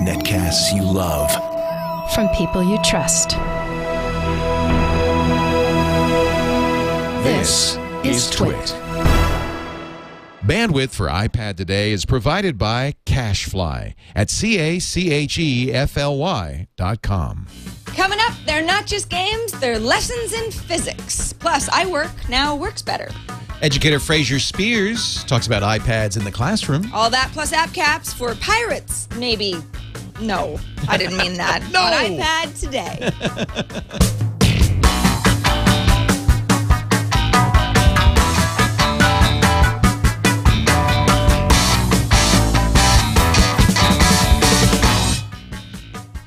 Netcasts you love. From people you trust. This is Twit. Bandwidth for iPad Today is provided by Cachefly at CACHEFLY.com. Coming up, they're not just games, they're lessons in physics. Plus, iWork now works better. Educator Fraser Speirs talks about iPads in the classroom. All that plus app caps for pirates, maybe. No, I didn't mean that. No. On iPad Today.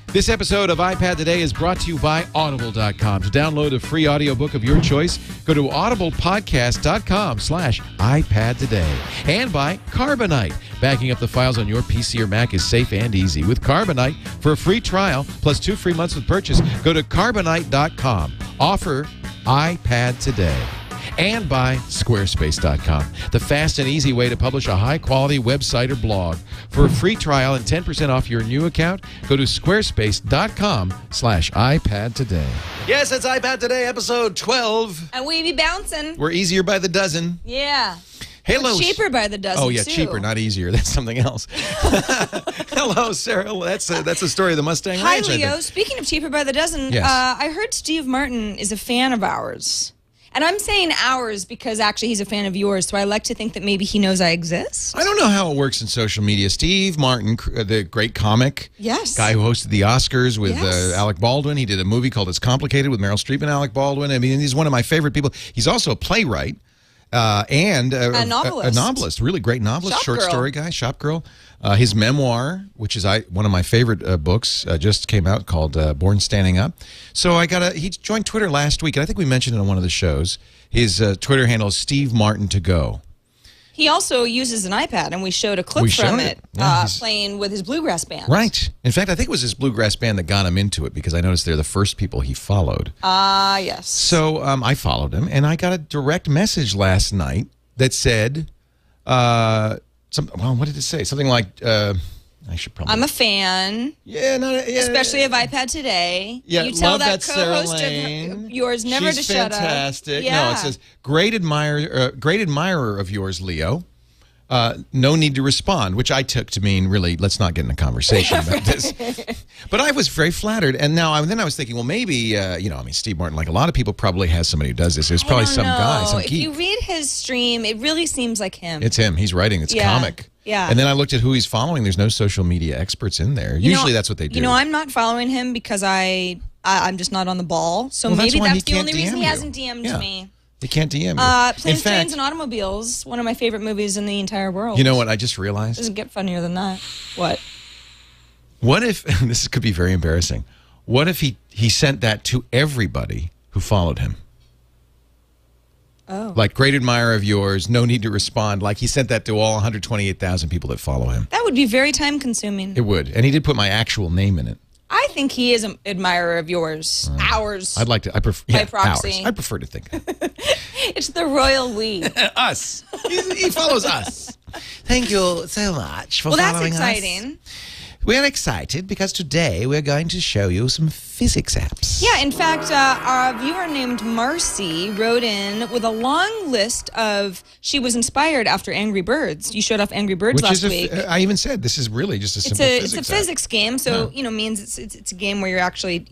This episode of iPad Today is brought to you by Audible.com. To download a free audiobook of your choice, go to audiblepodcast.com/iPadToday. And by Carbonite. Backing up the files on your PC or Mac is safe and easy. With Carbonite, for a free trial plus 2 free months with purchase, go to Carbonite.com. Offer iPad Today. And by Squarespace.com, the fast and easy way to publish a high-quality website or blog. For a free trial and 10% off your new account, go to squarespace.com/iPad Today. Yes, it's iPad Today, episode 12. And we be bouncing. We're easier by the dozen. Yeah. Hello. We're cheaper by the dozen, Oh, yeah, too. cheaper, not easier. That's something else. Hello, Sarah. That's the story of the Mustang Hi, Ranch. Leo. Speaking of cheaper by the dozen, Yes. I heard Steve Martin is a fan of ours. And I'm saying ours because actually he's a fan of yours, so I like to think that maybe he knows I exist. I don't know how it works in social media. Steve Martin, the great comic Yes. guy who hosted the Oscars with Yes. Alec Baldwin. He did a movie called It's Complicated with Meryl Streep and Alec Baldwin. I mean, he's one of my favorite people. He's also a playwright and A novelist. A novelist, really great novelist, Shop short girl. story guy, shop girl. His memoir, which is one of my favorite books, just came out called Born Standing Up. So he joined Twitter last week, and I think we mentioned it on one of the shows. His Twitter handle is Steve Martin to go. He also uses an iPad, and we showed a clip We from showed it, it. Yeah, playing with his bluegrass band. Right. In fact, I think it was his bluegrass band that got him into it because I noticed they're the first people he followed. Yes. So I followed him, and I got a direct message last night that said, what did it say? Something like, I should probably. I'm a fan. Yeah, Especially of iPad Today. Yeah, you tell love that Sarah co-host Lane. of yours never She's to shut up. fantastic. Yeah. No, it says great admirer of yours, Leo. No need to respond, which I took to mean really, let's not get in a conversation about this. But I was very flattered, and then I was thinking, well, maybe Steve Martin, like a lot of people, probably has somebody who does this. There's probably some guy, some If geek. you read his stream, it really seems like him. It's him. He's writing. It's Yeah. comic. Yeah. And then I looked at who he's following. There's no social media experts in there. Usually that's what they do. You know, I'm not following him because I'm just not on the ball. So Well, maybe why he that's the can't only reason DM he you. hasn't DM'd Yeah. me. They can't DM you. Planes, Trains, and Automobiles, one of my favorite movies in the entire world. You know what I just realized? Doesn't get funnier than that. What? What if, this could be very embarrassing, what if he sent that to everybody who followed him? Oh. Like, great admirer of yours, no need to respond. Like, he sent that to all 128,000 people that follow him. That would be very time consuming. It would. And he did put my actual name in it. I think he is an admirer of yours. Ours. I'd like to, By proxy. ours. I prefer to think. It's the royal we. Us. He follows us. Thank you so much for Well, following that's us. exciting. We're excited because today we're going to show you some physics apps. Yeah, in fact, our viewer named Marcy wrote in with a long list of, she was inspired after Angry Birds. You showed off Angry Birds last week. I even said this is really just a simple physics It's a app. physics game, so means it's a game where you're actually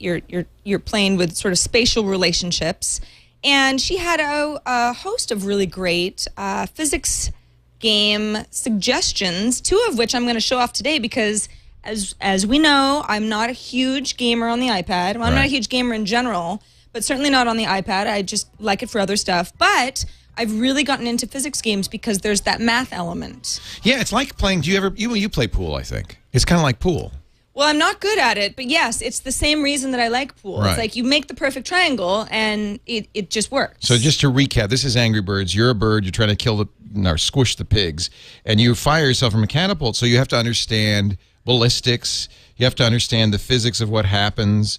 you're playing with sort of spatial relationships. And she had a host of really great physics game suggestions, 2 of which I'm going to show off today because as we know, I'm not a huge gamer on the iPad. Well, I'm not a huge gamer in general, but certainly not on the iPad. I just like it for other stuff. But I've really gotten into physics games because there's that math element. Yeah, it's like playing. You play pool? I think it's kind of like pool. Well, I'm not good at it, but yes, it's the same reason that I like pool. Right. It's like you make the perfect triangle, and it just works. So just to recap, this is Angry Birds. You're a bird. You're trying to squish the pigs, and you fire yourself from a catapult. So you have to understand ballistics. You have to understand the physics of what happens.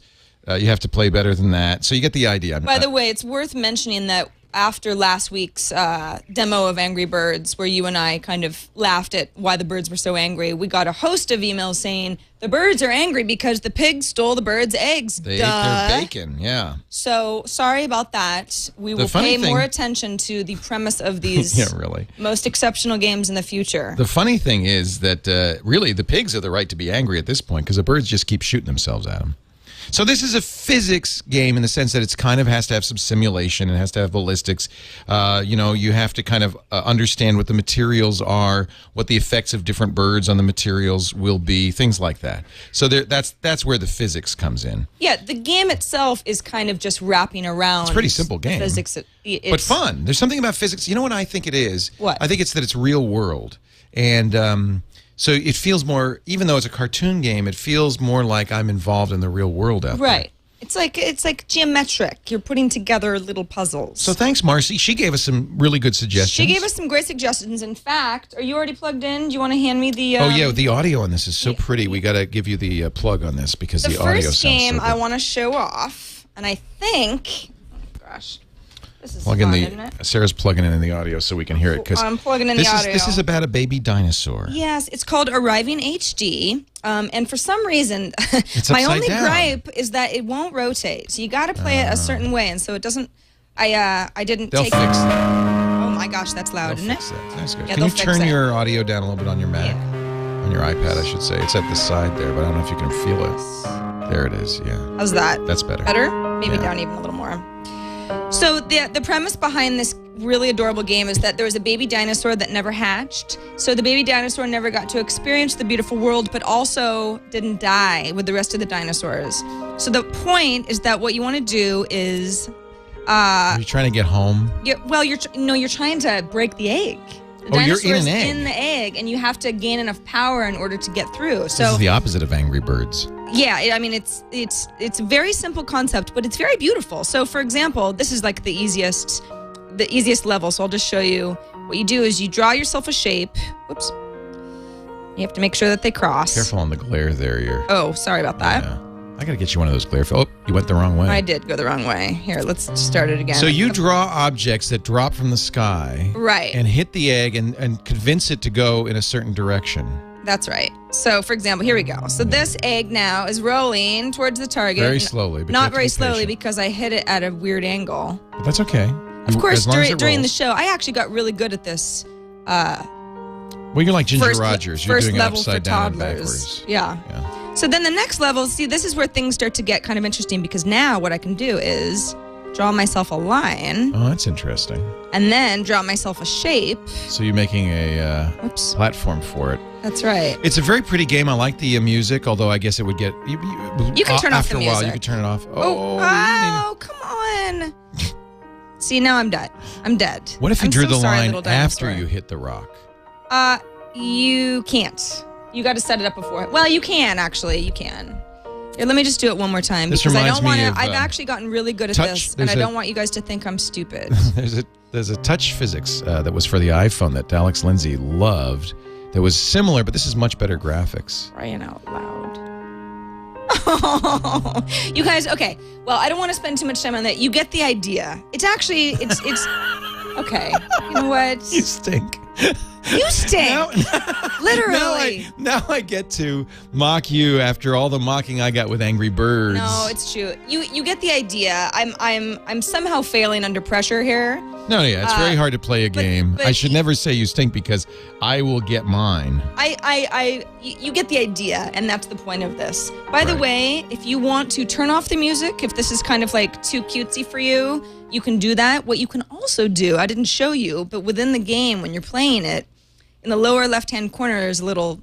You have to play better than that. So you get the idea. By the way, it's worth mentioning that after last week's demo of Angry Birds, where you and I kind of laughed at why the birds were so angry, we got a host of emails saying the birds are angry because the pigs stole the birds' eggs. They ate their bacon, yeah. So sorry about that. We will pay more attention to the premise of these most exceptional games in the future. The funny thing is that really the pigs have the right to be angry at this point because the birds just keep shooting themselves at them. So this is a physics game in the sense that it's kind of has to have some simulation. It has to have ballistics. You know, you have to kind of understand what the materials are, what the effects of different birds on the materials will be, things like that. So that's where the physics comes in. Yeah, the game itself is kind of just wrapping around. It's a pretty simple game. Physics, but fun. There's something about physics. You know what I think it is? What? I think it's that it's real world. And so it feels more, even though it's a cartoon game, it feels more like I'm involved in the real world out there. Right. It's like geometric. You're putting together little puzzles. So thanks, Marcy. She gave us some really good suggestions. She gave us some great suggestions. In fact, are you already plugged in? Do you want to hand me the... oh, yeah, the audio on this is so pretty. We got to give you the plug on this because the audio sounds so good. The first game I want to show off, and I think... Oh, gosh. This is fun, isn't it? Sarah's plugging in the audio so we can hear it. I'm plugging in the audio. This is about a baby dinosaur. Yes, it's called Arriving HD. And for some reason, my only gripe is that it won't rotate. So you got to play it a certain way, and so it doesn't. I didn't They'll take. Fix that. Oh my gosh, that's loud, isn't it? That's good. Yeah, can you turn your audio down a little bit on your Mac, on your iPad, I should say? It's at the side there, but I don't know if you can feel it. There it is. Yeah. How's that? That's better. Better? Maybe down even a little more. So the premise behind this really adorable game is that there was a baby dinosaur that never hatched. So the baby dinosaur never got to experience the beautiful world, but also didn't die with the rest of the dinosaurs. So the point is that what you want to do is... Are you trying to get home? You're trying to break the egg. The you're in an egg. In the egg, and you have to gain enough power in order to get through. So this is the opposite of Angry Birds. Yeah, I mean it's a very simple concept, but it's very beautiful. So for example, this is like the easiest level. So I'll just show you. What you do is you draw yourself a shape. Whoops. You have to make sure that they cross. Careful on the glare there. Oh, sorry about that. Yeah. I got to get you one of those glare. Oh, you went the wrong way. I did go the wrong way. Here, let's start it again. So you draw objects that drop from the sky. Right. And hit the egg and convince it to go in a certain direction. That's right. So, for example, here we go. So this egg now is rolling towards the target. Very slowly. But not very slowly because I hit it at a weird angle. But that's okay. Of course, during the show, I actually got really good at this. Well, you're like Ginger Rogers. You're doing it upside down and backwards. Yeah. So then the next level, see, this is where things start to get kind of interesting because now what I can do is draw myself a line. Oh, that's interesting. And then draw myself a shape. So you're making a platform for it. That's right. It's a very pretty game. I like the music, although I guess it would get... You can turn off the music. After a while, you can turn it off. Oh, come on. See, now I'm dead. I'm dead. What if you drew the line after you hit the rock? You can't. You got to set it up before. Well, you can, actually. You can. Here, let me just do it one more time. This because reminds I don't want me to. of, I've actually gotten really good at this, and I don't want you guys to think I'm stupid. There's a touch physics that was for the iPhone that Alex Lindsay loved that was similar, but this is much better graphics. Crying out loud. Oh, you guys, okay. Well, I don't want to spend too much time on that. You get the idea. It's actually, it's okay. You know what? You stink. You stink. Literally. Now I get to mock you after all the mocking I got with Angry Birds. No, it's true. You get the idea. I'm somehow failing under pressure here. No, yeah, it's very hard to play a game. I should never say you stink because I will get mine. You get the idea, and that's the point of this. By the way, if you want to turn off the music, if this is kind of like too cutesy for you, you can do that. What you can also do, I didn't show you, but within the game when you're playing it, in the lower left-hand corner, there's a little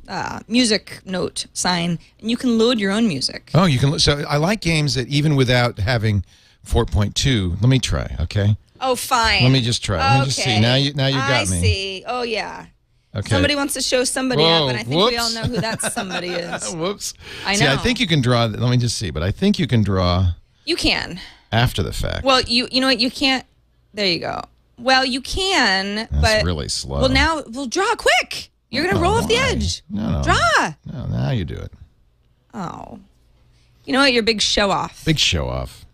music note sign, and you can load your own music. Oh, you can. So I like games that even without having 4.2. Let me try, okay? Oh, fine. Let me just try. Let me just see. Now you got me. I see. Oh, yeah. Okay. Somebody wants to show somebody up, and I think we all know who that somebody is. Whoops. I know. See, I think you can draw. Let me just see. But I think you can draw. You can. After the fact. Well, you know what? You can't. There you go. Well, you can, That's really slow. Well, draw quick. You're going to roll off the edge. No. Draw. No, now you do it. Oh. You know what? You're a big show off. Big show off.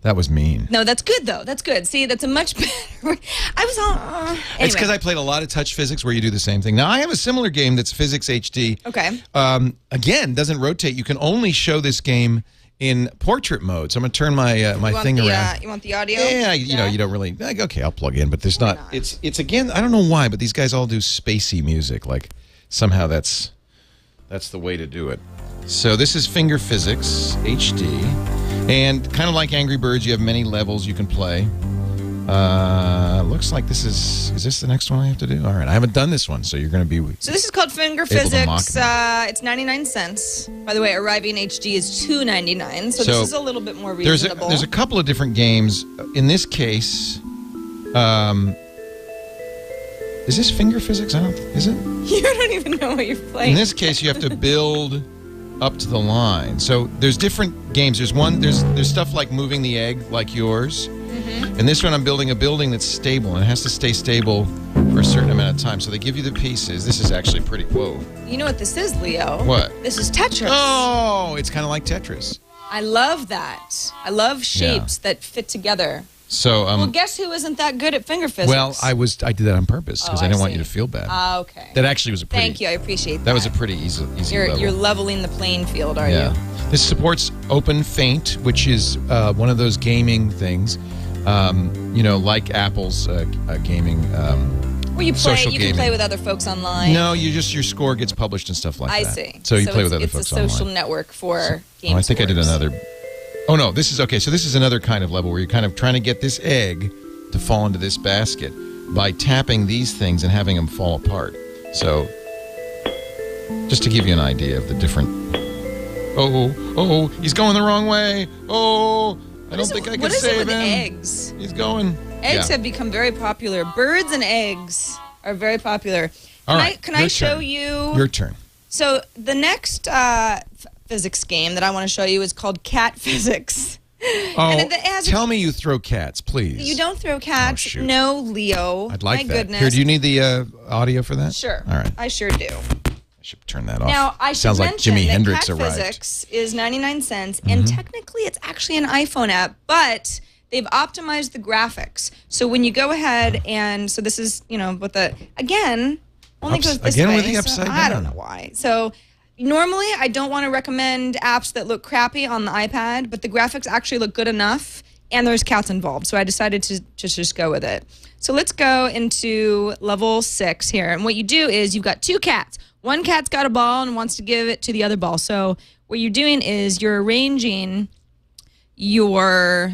That was mean. No, that's good, though. That's good. See, that's a much better... I was all... Anyway. It's because I played a lot of touch physics where you do the same thing. Now, I have a similar game that's Physics HD. Okay. Again, doesn't rotate. You can only show this game in portrait mode. So I'm going to turn my my thing around. You want the audio? Yeah, you know, you don't really... Like, okay, I'll plug in, but there's not... It's again, I don't know why, but these guys all do spacey music. Like, somehow that's the way to do it. So this is Finger Physics HD. And kind of like Angry Birds, you have many levels you can play. Looks like this is this the next one I have to do? All right, I haven't done this one, so you're going to be... So this is called Finger Physics. It's 99 cents. By the way, arriving HD is $2.99, so this is a little bit more reasonable. There's a couple of different games. In this case, is this Finger Physics? Is it? You don't even know what you're playing. In this case, you have to build up to the line. So there's different games. There's stuff like moving the egg, like yours. And this one, I'm building a building that's stable, and it has to stay stable for a certain amount of time. So they give you the pieces. This is actually pretty... Whoa. You know what this is, Leo? What? This is Tetris. Oh, it's kind of like Tetris. I love that. I love shapes that fit together. So, well, guess who isn't that good at finger physics? Well, I did that on purpose because I didn't want you to feel bad. Okay. That actually was a pretty... Thank you. I appreciate that. That was a pretty easy level. You're leveling the playing field, are you? This supports Open Faint, which is one of those gaming things. You know, like Apple's gaming. Where you play, you can play with other folks online. No, your score gets published and stuff like that. I see. So you play with other folks online. It's a social network for games. Oh, I think I did another. Oh no, this is okay. So this is another kind of level where you're kind of trying to get this egg to fall into this basket by tapping these things and having them fall apart. So just to give you an idea of the different. Oh, he's going the wrong way. Oh. I don't think I can save him. What is it with eggs? He's going. Eggs have become very popular. Birds and eggs are very popular. Can I show you? Your turn. So the next physics game that I want to show you is called Cat Physics. Oh, tell me you throw cats, please. You don't throw cats. Oh, shoot. No, Leo. I'd like that. Goodness. Here, do you need the audio for that? Sure. All right. I sure do. I should turn that off. Now, I should Sounds like Jimi Hendrix Cat arrived. Physics is 99 cents, and technically it's actually an iPhone app, but they've optimized the graphics. So when you go ahead and, so this is, you know, with the, again, only goes this way. Again with the upside down. I don't know why. So normally I don't want to recommend apps that look crappy on the iPad, but the graphics actually look good enough, and there's cats involved, so I decided to just go with it. So let's go into level 6 here, and what you do is you've got two cats. One cat's got a ball and wants to give it to the other ball. So what you're doing is you're arranging your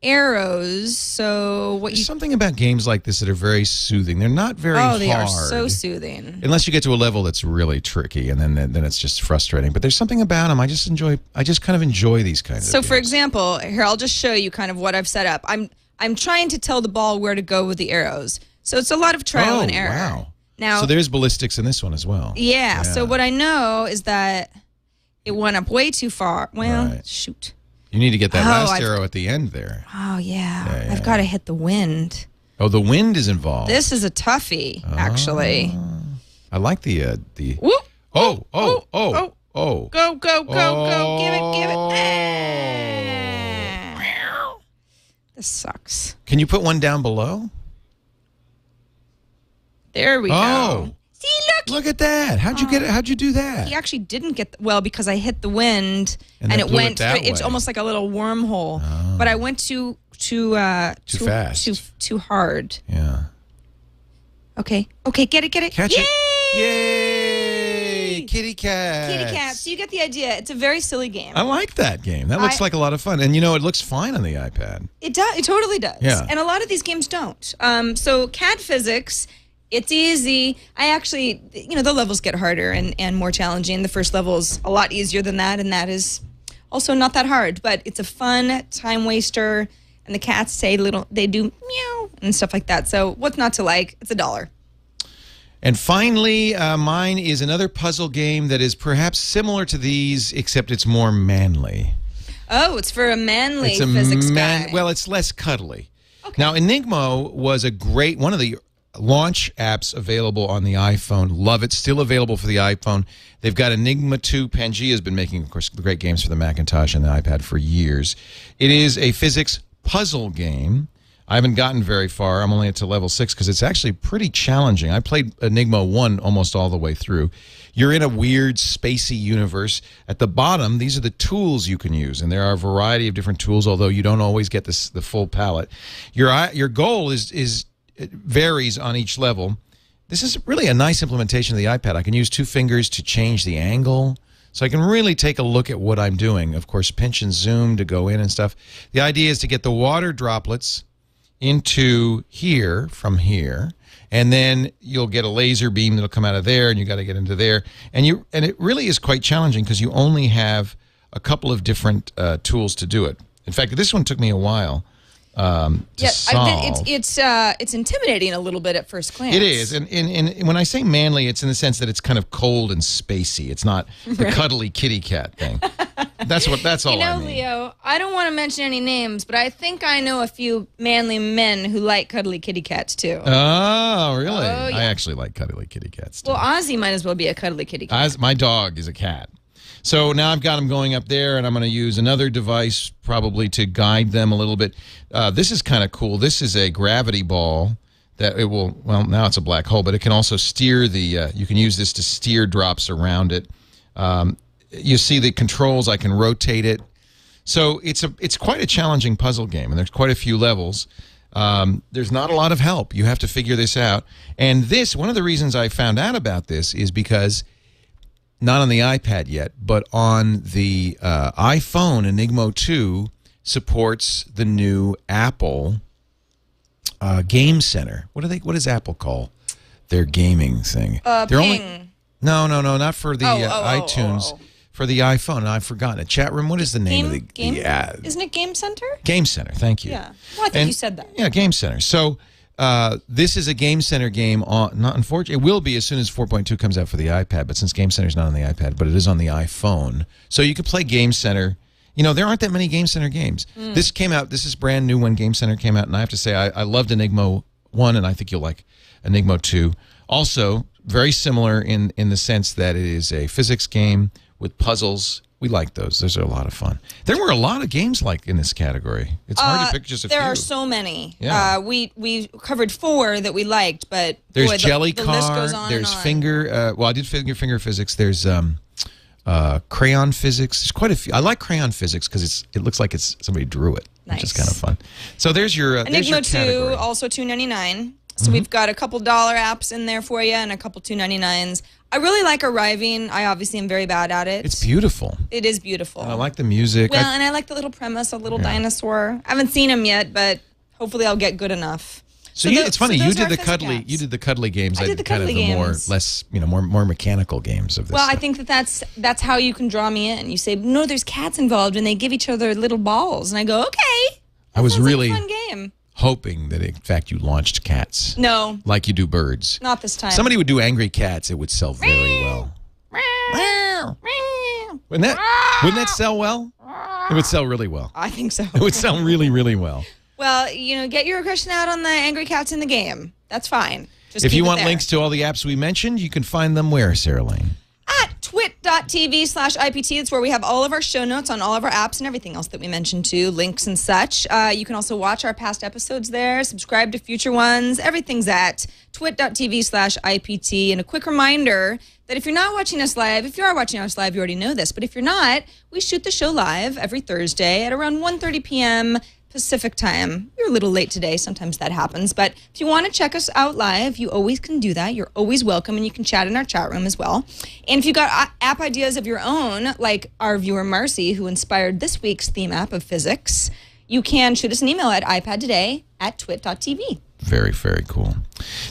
arrows. So There's something about games like this that are very soothing. They're not very hard. Oh, they are so soothing. Unless you get to a level that's really tricky, and then it's just frustrating. But there's something about them. I just kind of enjoy these kinds of games. For example, here I'll just show you kind of what I've set up. I'm trying to tell the ball where to go with the arrows. So it's a lot of trial and error. Wow. Now, so there's ballistics in this one as well. Yeah. So what I know is that it went up way too far. Well, shoot. You need to get that last arrow at the end there. Oh, yeah. I've got to hit the wind. Oh, the wind is involved. This is a toughie, actually. I like the... Whoop. Oh. Go. Give it. This sucks. Can you put one down below? There we go. See, look at that. How'd you get it? How'd you do that? He actually didn't get well because I hit the wind and it went. It's almost like a little wormhole. Oh. But I went too fast, too hard. Yeah. Okay, get it. Catch it! Yay! Kitty cat. Kitty cat. So you get the idea. It's a very silly game. I like that game. That looks like a lot of fun, and you know it looks fine on the iPad. It does. It totally does. Yeah. And a lot of these games don't. So Cat Physics. It's easy. I actually, the levels get harder and more challenging. The first level is a lot easier than that, and that is also not that hard. But it's a fun time waster, and the cats they do meow and stuff like that. So what's not to like? It's $1. And finally, mine is another puzzle game that is perhaps similar to these, except it's more manly. Oh, it's for a manly physics guy. Well, it's less cuddly. Okay. Now, Enigmo was one of the launch apps available on the iPhone. Love it. Still available for the iPhone. They've got Enigma 2. Pangea has been making, of course, great games for the Macintosh and the iPad for years. It is a physics puzzle game. I haven't gotten very far. I'm only at to level 6 because it's actually pretty challenging. I played Enigma 1 almost all the way through. You're in a weird, spacey universe. At the bottom, these are the tools you can use, and there are a variety of different tools, although you don't always get the full palette. Your goal it varies on each level. This is really a nice implementation of the iPad. I can use 2 fingers to change the angle, so I can really take a look at what I'm doing. Of course, pinch and zoom to go in and stuff. The idea is to get the water droplets into here from here, and then you'll get a laser beam that'll come out of there, and you got to get into there, and it really is quite challenging because you only have a couple of different tools to do it. In fact, this one took me a while to solve. It's intimidating a little bit at first glance. It is, and when I say manly, it's in the sense that it's kind of cold and spacey. It's not the cuddly kitty cat thing. That's all I mean. Leo, I don't want to mention any names, but I think I know a few manly men who like cuddly kitty cats too. Oh, really? Oh, yeah. I actually like cuddly kitty cats too. Well, Ozzy might as well be a cuddly kitty cat. My dog is a cat. So now I've got him going up there, and I'm going to use another device probably to guide them a little bit. This is kind of cool. This is a gravity ball that it will, well, now it's a black hole, but it can also steer you can use this to steer drops around it. You see the controls. I can rotate it. So it's quite a challenging puzzle game, and there's quite a few levels. There's not a lot of help. You have to figure this out. And one of the reasons I found out about this is because not on the iPad yet, but on the iPhone, Enigmo 2 supports the new Apple Game Center. What does Apple call their gaming thing? Ping. No, not for the iTunes. For the iPhone, and I've forgotten it. Chat room, what is the name of the game? Isn't it Game Center? Game Center, thank you. Yeah. Well, I think you said that. Yeah, Game Center. So this is a Game Center game. Not unfortunately, it will be as soon as 4.2 comes out for the iPad, but since Game Center is not on the iPad, but it is on the iPhone. So you can play Game Center. You know, there aren't that many Game Center games. This came out, this is brand new when Game Center came out, and I have to say I loved Enigmo 1, and I think you'll like Enigmo 2. Also, very similar in the sense that it is a physics game with puzzles. We like those. Those are a lot of fun. There were a lot of games like in this category. It's hard to pick just a few. There are so many. Yeah. We covered 4 that we liked, but there's boy, Jelly the Car. list goes on There's and on. Finger. Well, I did finger physics. There's crayon physics. There's quite a few. I like crayon physics because it looks like somebody drew it, which is kind of fun. So there's your Enigma 2, category. also $2.99. So we've got a couple dollar apps in there for you and a couple $2.99s. I really like Arriving. I obviously am very bad at it. It's beautiful. It is beautiful. And I like the music. Well, and I like the little premise, a little dinosaur. I haven't seen him yet, but hopefully I'll get good enough. So it's funny. So You those did are the our cuddly. physics You did the cuddly games. I did the kind cuddly of the games. more mechanical games of this. Well, stuff. I think that's how you can draw me in. You say, no, there's cats involved, and they give each other little balls, and I go, okay. I was really like a fun game. hoping that in fact you launched cats. No, like you do birds. not this time. Somebody would do angry cats. It would sell very well. Wouldn't that sell well? It would sell really well. I think so. It would sell really, really well. Well, get your question out on the angry cats in the game. That's fine. Just if keep you it want there. links to all the apps we mentioned, you can find them where, Sarah Lane? At twit.tv/IPT. That's where we have all of our show notes on all of our apps and everything else that we mentioned too, links and such. You can also watch our past episodes there, subscribe to future ones. Everything's at twit.tv/IPT. And a quick reminder that if you're not watching us live, if you are watching us live, you already know this. But if you're not, we shoot the show live every Thursday at around 1:30 p.m. Pacific time. You're a little late today. Sometimes that happens. But if you want to check us out live, you always can do that. You're always welcome, and you can chat in our chat room as well. And if you got app ideas of your own, like our viewer Marcy, who inspired this week's theme app of physics, you can shoot us an email at ipadtoday@twit.tv. Very, very cool.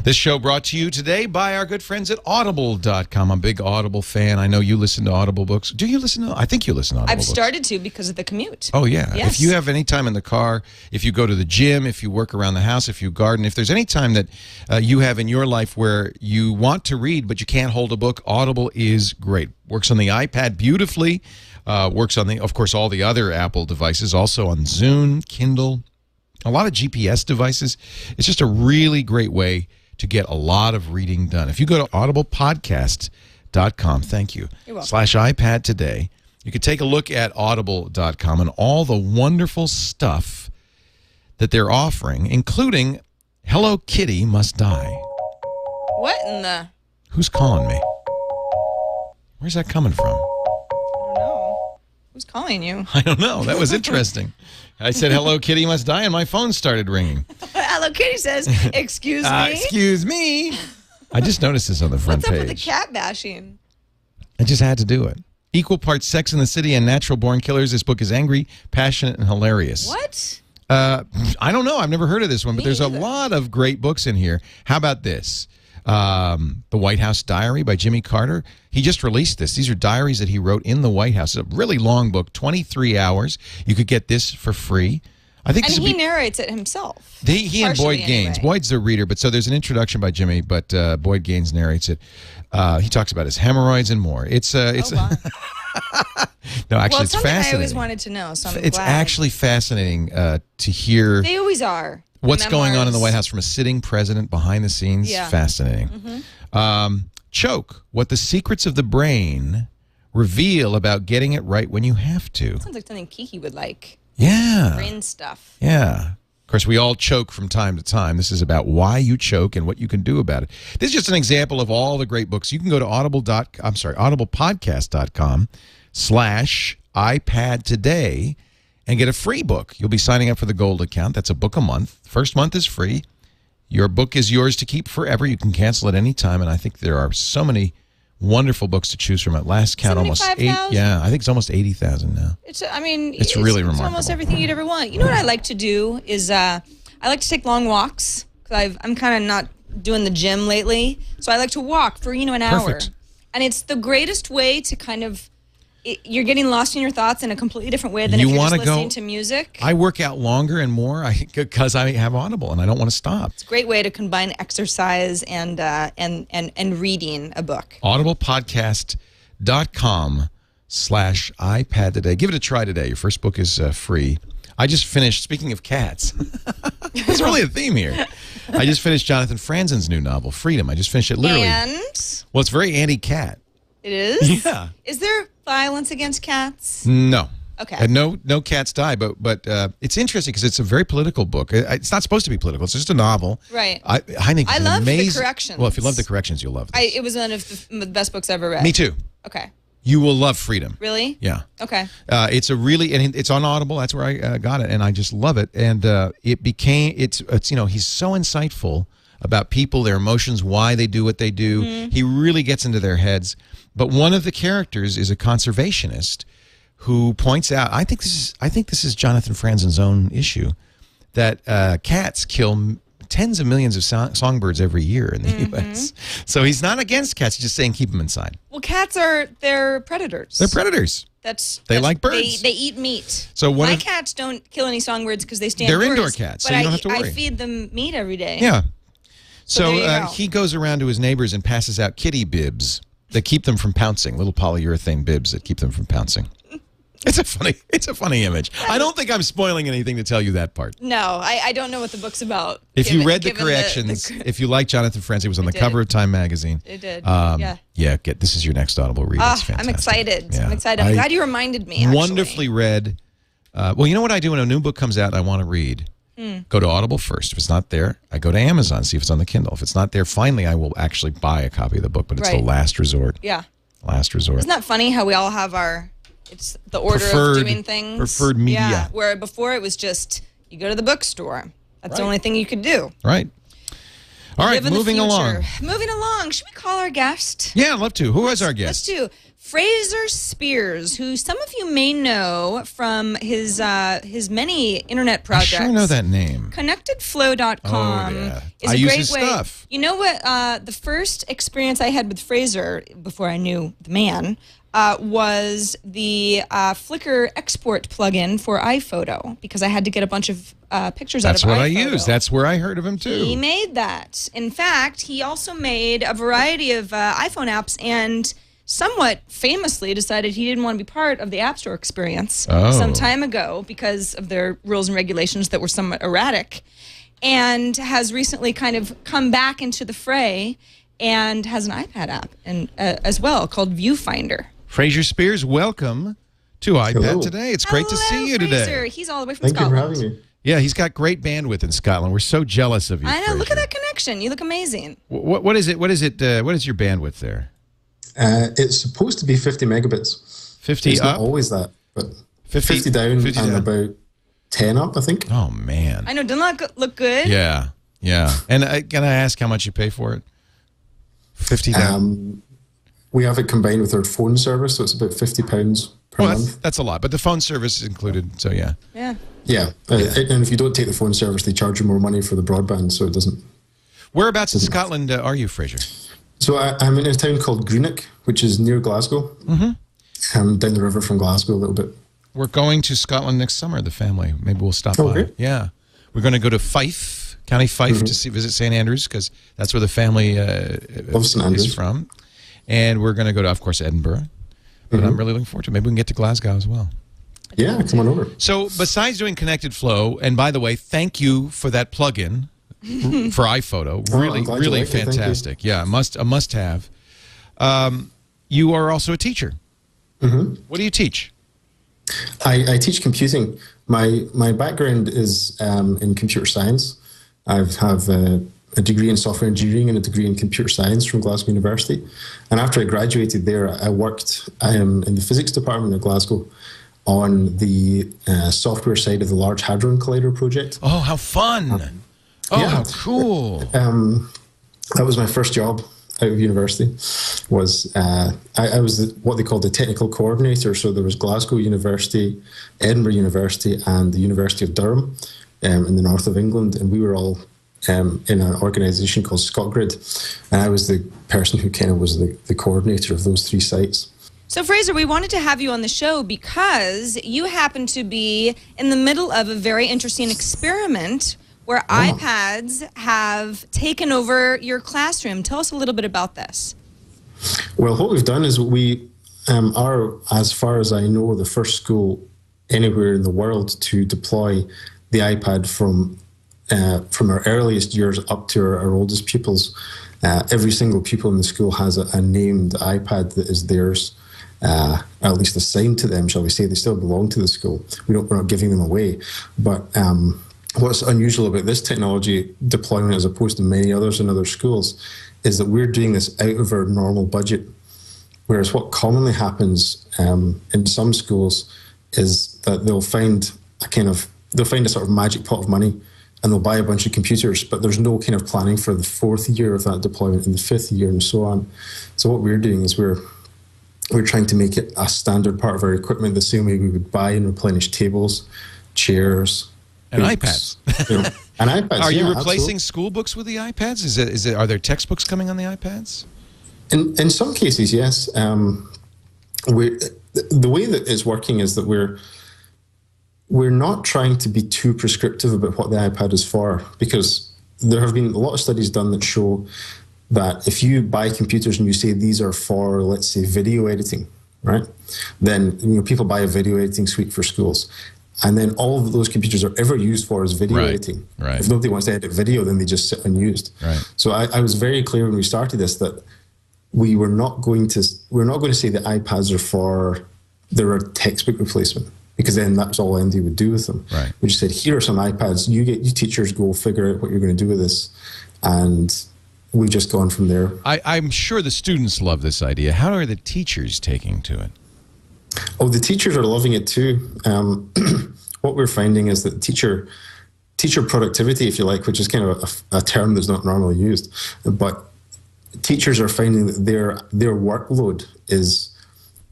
This show brought to you today by our good friends at Audible.com. I'm a big Audible fan. I know you listen to Audible books. Do you listen to? I think you listen to Audible I've books. started to because of the commute. Oh, yeah. Yes. If you have any time in the car, if you go to the gym, if you work around the house, if you garden, if there's any time that you have in your life where you want to read but you can't hold a book, Audible is great. Works on the iPad beautifully. Works on, of course, all the other Apple devices, also on Zune, Kindle, a lot of GPS devices. It's just a really great way to get a lot of reading done. If you go to audiblepodcast.com, thank you, /iPad today, you can take a look at audible.com and all the wonderful stuff that they're offering, including Hello Kitty Must Die. What in the... Who's calling me? Where's that coming from? I don't know. Who's calling you? I don't know. That was interesting. I said, Hello Kitty Must Die, and my phone started ringing. Hello Kitty says, excuse me? Excuse me. I just noticed this on the front page. What's up with the cat bashing? I just had to do it. Equal parts Sex and the City and Natural Born Killers. This book is angry, passionate, and hilarious. What? I don't know. I've never heard of this one, but there's either. a lot of great books in here. How about this? The White House Diary by Jimmy Carter. He just released this. These are diaries that he wrote in the White House. It's a really long book, 23 hours. You could get this for free. I think And he narrates it himself. He and Boyd Gaines. Anyway. Boyd's the reader, but so there's an introduction by Jimmy, but Boyd Gaines narrates it. He talks about his hemorrhoids and more. It's wow. No, actually, it's something fascinating. I always wanted to know, so I'm It's glad. actually fascinating to hear. They always are. What's going on in the Memoirs. White House from a sitting president behind the scenes? Yeah. Fascinating. Choke, what the secrets of the brain reveal about getting it right when you have to. Sounds like something Kiki would like. Yeah. Brain stuff. Yeah. Of course, we all choke from time to time. This is about why you choke and what you can do about it. This is just an example of all the great books. You can go to audiblepodcast.com /iPad today and get a free book. You'll be signing up for the Gold account. That's a book a month. First month is free. Your book is yours to keep forever. You can cancel at any time, and I think there are so many wonderful books to choose from. At last count, almost 75,000? Yeah, I think it's almost 80,000 now. It's It's really remarkable. It's almost everything you'd ever want. You know what I like to do is I like to take long walks because I'm kind of not doing the gym lately, so I like to walk for an hour. Perfect. And it's the greatest way to kind of you're getting lost in your thoughts in a completely different way than You if you're just wanna go- listening to music. I work out longer and more because I have Audible and I don't want to stop. It's a great way to combine exercise and reading a book. audiblepodcast.com /iPad today. Give it a try today. Your first book is free. I just finished, speaking of cats, there's really a theme here. I just finished Jonathan Franzen's new novel, Freedom. I just finished it literally. And Well, it's very anti-cat. it is? Yeah. Is there violence against cats? No. Okay. No cats die, but it's interesting because it's a very political book. It's not supposed to be political. It's just a novel. Right. I think I it's love the amazing. corrections. Well, if you love the corrections, you'll love this. It was one of the best books I've ever read. Me too. Okay. You will love Freedom. Really? Yeah. Okay. It's a really, and it's on Audible. That's where I got it, and I just love it. And it's he's so insightful about people, their emotions, why they do what they do. Mm-hmm. He really gets into their heads. But one of the characters is a conservationist who points out, I think this is Jonathan Franzen's own issue, that cats kill tens of millions of songbirds every year in the U.S. So he's not against cats. He's just saying keep them inside. Well, cats they're predators. They're predators. They like birds. They eat meat. So my cats don't kill any songbirds because they stay They're indoors. indoor cats, so but you don't have to worry. I feed them meat every day. Yeah. So there you go. He goes around to his neighbors and passes out kitty bibs that keep them from pouncing, little polyurethane bibs that keep them from pouncing. It's a funny image. I don't think I'm spoiling anything to tell you that part. No, I don't know what the book's about. If you read the given corrections, if you like Jonathan Franzen, he was on the did. cover of Time magazine. It did. Yeah, this is your next Audible read. It's fantastic. I'm excited. Yeah. I'm excited. I'm glad you reminded me. Actually. Wonderfully read. Well, you know what I do when a new book comes out and I want to read? Go to Audible first. If it's not there, I go to Amazon, see if it's on the Kindle. If it's not there, finally I will actually buy a copy of the book, but it's the Right. last resort. Yeah. Last resort. Isn't that funny how we all have it's the order Preferred- of doing things? preferred media. Yeah, where before it was just, you go to the bookstore. That's the only thing you could do. Right. All right, Live in the moving along. future. Moving along. Should we call our guest? Yeah, I'd love to. Who is our Let's guest? do Fraser Speirs, who some of you may know from his many internet I projects. sure know that name. ConnectedFlow.com Oh, yeah. is I a use great his way. stuff. You know what? The first experience I had with Fraser before I knew the man was the Flickr export plugin for iPhoto, because I had to get a bunch of pictures That's out of what iPhoto. I use. That's where I heard of him too. He made that. In fact, he also made a variety of iPhone apps and somewhat famously decided he didn't want to be part of the App Store experience some time ago because of their rules and regulations that were somewhat erratic. and has recently kind of come back into the fray and has an iPad app and as well called Viewfinder. Fraser Speirs, welcome to iPad Hello. Today. It's great to see you Fraser. today. He's all the way from Thank you Scotland. for having me. Yeah, he's got great bandwidth in Scotland. We're so jealous of you. I know. Fraser. Look at that connection. You look amazing. What is it? What is your bandwidth there? It's supposed to be 50 megabits. 50 It's up? not always that, but 50 50 down 50 and down. about 10 up, I think. Oh man. I know. Doesn't that look good? Yeah. And can I ask how much you pay for it? 50 down. We have it combined with our phone service, so it's about £50 per Well, month. that's a lot, but the phone service is included, so yeah. Yeah. Yeah, and if you don't take the phone service, they charge you more money for the broadband, so it doesn't. Whereabouts in Scotland are you, Fraser? So I'm in a town called Greenock, which is near Glasgow. Down the river from Glasgow a little bit. We're going to Scotland next summer, the family. Maybe we'll stop by. Okay. Yeah. We're going to go to Fife, County Fife, to visit St. Andrews, because that's where the family Love St. Andrews. is from. And we're going to go to, of course, Edinburgh. But I'm really looking forward to it. Maybe we can get to Glasgow as well. Yeah, come on over. So besides doing Connected Flow, and by the way, thank you for that plugin for iPhoto. Really, I'm glad you really liked it. Thank you. fantastic. Yeah, a must have. You are also a teacher. What do you teach? I teach computing. My background is in computer science. I have a degree in software engineering and a degree in computer science from Glasgow University. And after I graduated there, I worked in the physics department at Glasgow on the software side of the Large Hadron Collider project. Oh, how fun. yeah. How cool. That was my first job out of university. I was what they called the technical coordinator. So there was Glasgow University, Edinburgh University, and the University of Durham in the north of England, and we were all in an organisation called ScotGrid, and I was the person who kind of was the coordinator of those three sites. So, Fraser, we wanted to have you on the show because you happen to be in the middle of a very interesting experiment where iPads have taken over your classroom. Tell us a little bit about this. Well, what we've done is we are, as far as I know, the first school anywhere in the world to deploy the iPad from our earliest years up to our oldest pupils. Every single pupil in the school has a named iPad that is theirs, at least assigned to them, shall we say. They still belong to the school. We're not giving them away. But what's unusual about this technology deployment as opposed to many others in other schools is that we're doing this out of our normal budget. Whereas what commonly happens in some schools is that they'll find a sort of magic pot of money and they'll buy a bunch of computers, but there's no kind of planning for the fourth year of that deployment and the fifth year and so on. So what we're doing is we're trying to make it a standard part of our equipment the same way we would buy and replenish tables, chairs, And books, iPads. and iPads. Are you yeah, replacing absolutely. school books with the iPads? Are there textbooks coming on the iPads? In some cases, yes. The way that it's working is that we're not trying to be too prescriptive about what the iPad is for, because there have been a lot of studies done that show that if you buy computers and you say these are for, let's say, video editing, right? Then people buy a video editing suite for schools. And then all of those computers are ever used for is video editing. Right. If nobody wants to edit video, then they just sit unused. Right. So I was very clear when we started this that we're not going to say the iPads they're a textbook replacement, because then that's all MD would do with them. Right. We just said, here are some iPads. You teachers go figure out what you're going to do with this, and we've just gone from there. I'm sure the students love this idea. How are the teachers taking to it? Oh, the teachers are loving it too. What we're finding is that teacher productivity, if you like, which is kind of a term that's not normally used, but teachers are finding that their workload is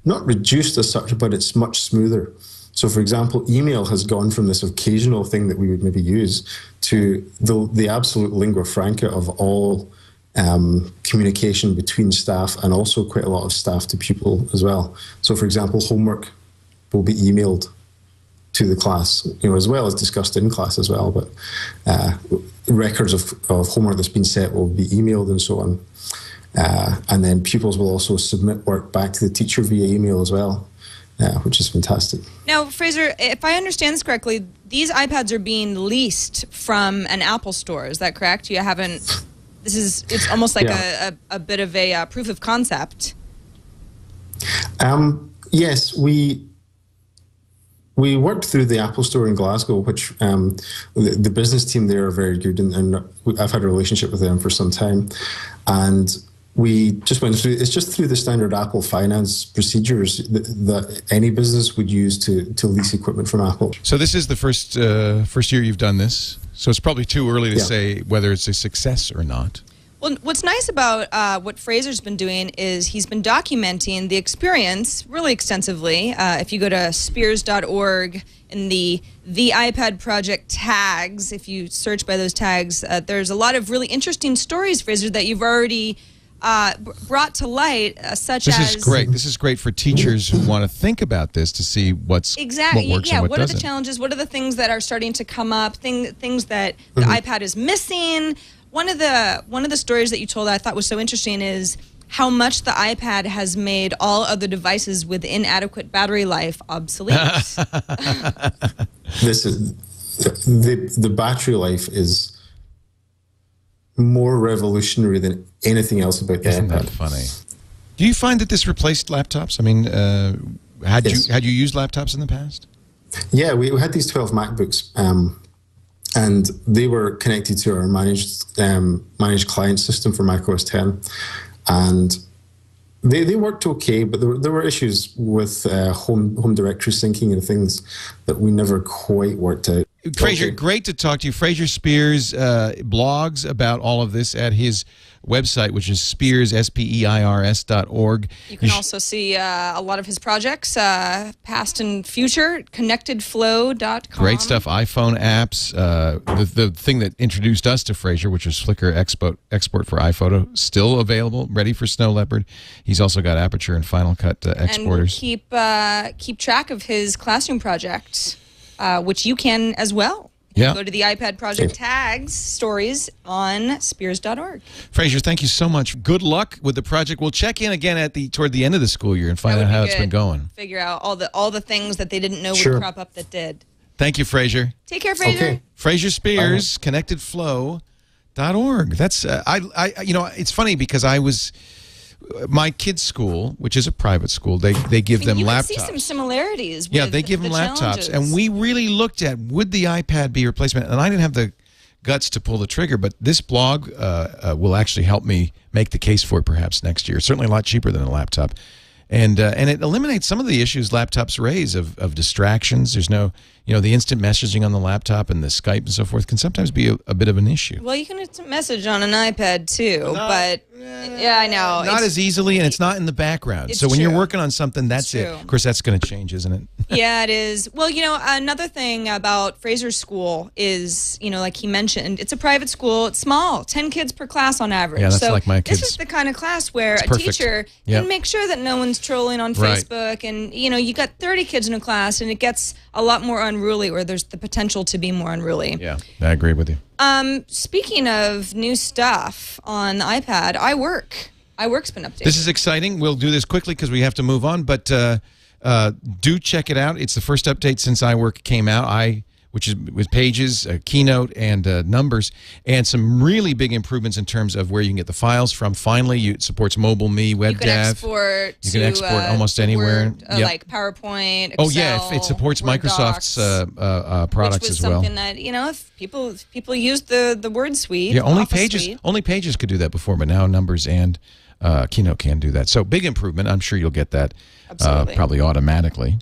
not reduced as such, but it's much smoother. So, for example, email has gone from this occasional thing that we would maybe use to the absolute lingua franca of all communication between staff, and also quite a lot of staff to pupil as well. So, for example, homework will be emailed to the class, as well as discussed in class as well. But records of homework that's been set will be emailed and so on. And then pupils will also submit work back to the teacher via email as well, which is fantastic. Now, Fraser, if I understand this correctly, these iPads are being leased from an Apple store. Is that correct? You haven't. It's almost like a bit of a proof of concept. Yes, we worked through the Apple Store in Glasgow, which the business team there are very good, and I've had a relationship with them for some time. And we just went through, it's just through the standard Apple finance procedures that any business would use to lease equipment from Apple. So this is the first year you've done this, so it's probably too early to say whether it's a success or not. Well, what's nice about what Fraser's been doing is he's been documenting the experience really extensively. If you go to Speirs.org in the iPad project tags, if you search by those tags, there's a lot of really interesting stories, Fraser, that you've already brought to light, such as... This is great. This is great for teachers who want to think about this to see what works and what doesn't. What are the challenges? What are the things that are starting to come up? Things that the iPad is missing. One of the stories that you told that I thought was so interesting is how much the iPad has made all other devices with inadequate battery life obsolete. This is the battery life is more revolutionary than anything else about the Isn't iPad. that funny? Do you find that this replaced laptops? I mean, had you used laptops in the past? Yeah, we had these 12 MacBooks, and they were connected to our managed client system for macOS 10, and they worked okay, but there were issues with home directory syncing and things that we never quite worked out. Fraser, great to talk to you. Fraser Speirs blogs about all of this at his website, which is Speirs, Speirs.org. You can also see a lot of his projects, past and future, connectedflow.com. Great stuff. iPhone apps. The thing that introduced us to Fraser, which was Flickr export for iPhoto, still available, ready for Snow Leopard. He's also got Aperture and Final Cut exporters. And keep track of his classroom project, which you can as well. Yeah. Go to the iPad project tags stories on Speirs.org. Fraser, thank you so much. Good luck with the project. We'll check in again toward the end of the school year and find out how it's been going. Figure out all the things that they didn't know would crop up that did. Thank you, Fraser. Take care, Fraser. Okay. Fraser Speirs, connectedflow.org. That's it's funny because my kids' school, which is a private school, they give them laptops. You can see some similarities. With they give them laptops, challenges. and we really looked at would the iPad be a replacement, and I didn't have the guts to pull the trigger, but this blog will actually help me make the case for it perhaps next year. It's certainly a lot cheaper than a laptop, and it eliminates some of the issues laptops raise of distractions. There's no, the instant messaging on the laptop and the Skype and so forth can sometimes be a bit of an issue. Well, you can instant message on an iPad too, but yeah, I know. Not as easily, and it's not in the background. So when you're working on something, that's it. Of course, that's going to change, isn't it? Yeah, it is. Well, another thing about Fraser's school is, like he mentioned, it's a private school. It's small, 10 kids per class on average. Yeah, that's like my kids. This is the kind of class where a teacher can make sure that no one's trolling on Facebook, and you got 30 kids in a class, and it gets a lot more unruly, or there's the potential to be more unruly. Yeah, I agree with you. Speaking of new stuff on the iPad, iWork. iWork's been updated. This is exciting. We'll do this quickly because we have to move on, but do check it out. It's the first update since iWork came out, which is with Pages, Keynote, and Numbers, and some really big improvements in terms of where you can get the files from. Finally, it supports mobile me, WebDAV. You can export almost anywhere. Word, like PowerPoint, Excel. Oh yeah, it supports Word Microsoft's products as well. Which was something that if people use the Word suite. Yeah, only Office Pages suite. only Pages could do that before, but now Numbers and Keynote can do that. So big improvement. I'm sure you'll get that probably automatically.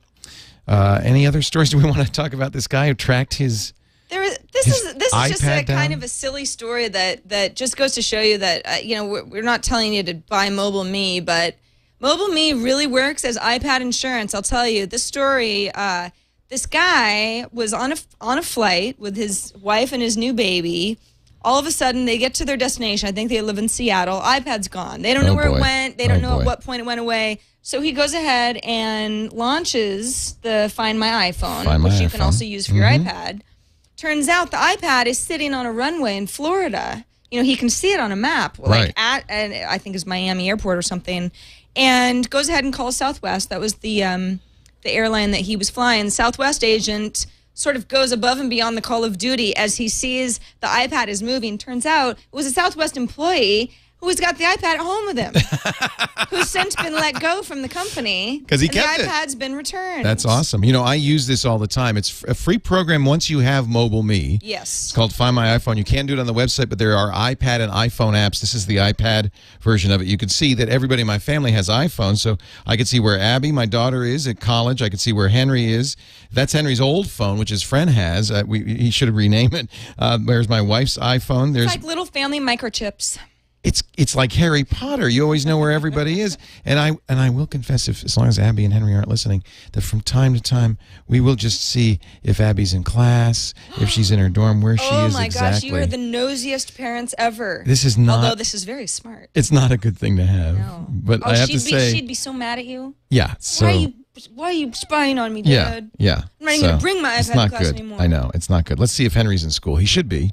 Any other stories? Do we want to talk about this guy who tracked his? This is just a down? kind of a silly story that just goes to show you that we're not telling you to buy Mobile Me, but Mobile Me really works as iPad insurance. I'll tell you this story. This guy was on a flight with his wife and his new baby. All of a sudden, they get to their destination. I think they live in Seattle. iPad's gone. They don't know where it went. They don't know at what point it went away. So he goes ahead and launches the Find My iPhone, which you can also use for your iPad. Turns out the iPad is sitting on a runway in Florida. He can see it on a map, like at I think it's Miami Airport or something, and goes ahead and calls Southwest. That was the airline that he was flying. The Southwest agent sort of goes above and beyond the call of duty as he sees the iPad is moving. Turns out it was a Southwest employee who's got the iPad at home with him, who's since been let go from the company because he kept the iPad's been returned. That's awesome. You know, I use this all the time. It's a free program once you have Mobile Me. Yes. It's called Find My iPhone. You can do it on the website, but there are iPad and iPhone apps. This is the iPad version of it. You can see that everybody in my family has iPhones, so I could see where Abby, my daughter, is at college. I could see where Henry is. That's Henry's old phone, which his friend has. He should have renamed it. Where's my wife's iPhone? It's like little family microchips. It's like Harry Potter. You always know where everybody is. And I will confess, as long as Abby and Henry aren't listening, that from time to time we will just see if Abby's in class, if she's in her dorm, where she is exactly. Oh my gosh, you are the nosiest parents ever. This is not. Although this is very smart. It's not a good thing to have. No. But I have to say, she'd be so mad at you. Yeah. So why are you spying on me, Dad? Yeah. I'm not even going to bring my iPad to class anymore. I know it's not good. Let's see if Henry's in school. He should be.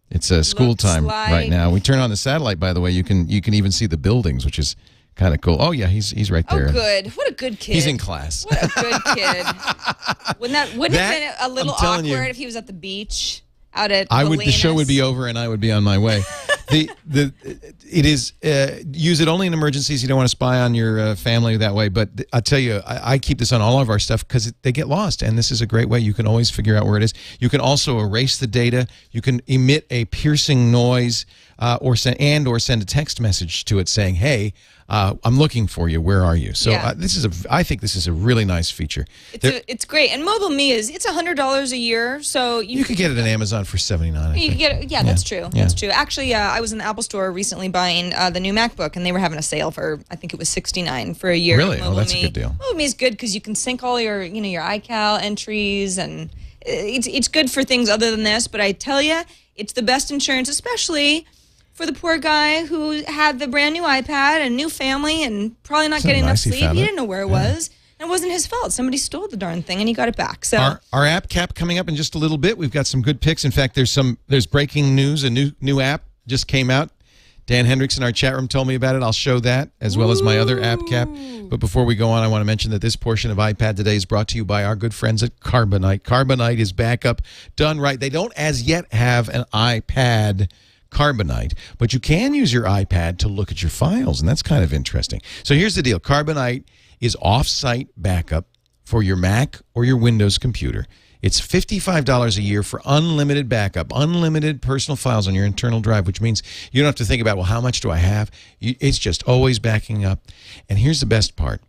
It's school time right now. We turn on the satellite, by the way. You can even see the buildings, which is kind of cool. Oh yeah, he's right there. Oh good. What a good kid. He's in class. What a good kid. Wouldn't it have been a little awkward if he was at the beach out at The show would be over and I would be on my way. It is use it only in emergencies. You don't want to spy on your family that way. But I tell you, I keep this on all of our stuff because they get lost, and this is a great way. You can always figure out where it is. You can also erase the data. You can emit a piercing noise, or send a text message to it saying, "Hey, I'm looking for you. Where are you?" So I think this is a really nice feature. It's great, and Mobile Me it's $100 a year, so you could get it on Amazon for $79. You could get it. Yeah, that's true. That's true. Actually, I was in the Apple Store recently buying the new MacBook, and they were having a sale for I think it was $69 for a year. Really? Oh, that's a good deal. Mobile Me is good because you can sync all your your iCal entries, and it's good for things other than this. But I tell you, it's the best insurance, especially for the poor guy who had the brand new iPad and new family and probably not getting enough sleep. He didn't know where it was. And it wasn't his fault. Somebody stole the darn thing and he got it back. So our app cap coming up in just a little bit. We've got some good picks. In fact, there's breaking news. A new app just came out. Dan Hendricks in our chat room told me about it. I'll show that as well as my other app cap. But before we go on, I want to mention that this portion of iPad Today is brought to you by our good friends at Carbonite. Carbonite is backup done right. They don't as yet have an iPad Carbonite, but you can use your iPad to look at your files, and that's kind of interesting. So here's the deal. Carbonite is off-site backup for your Mac or your Windows computer. It's $55 a year for unlimited backup, unlimited personal files on your internal drive, which means you don't have to think about, well, how much do I have? It's just always backing up. And here's the best part.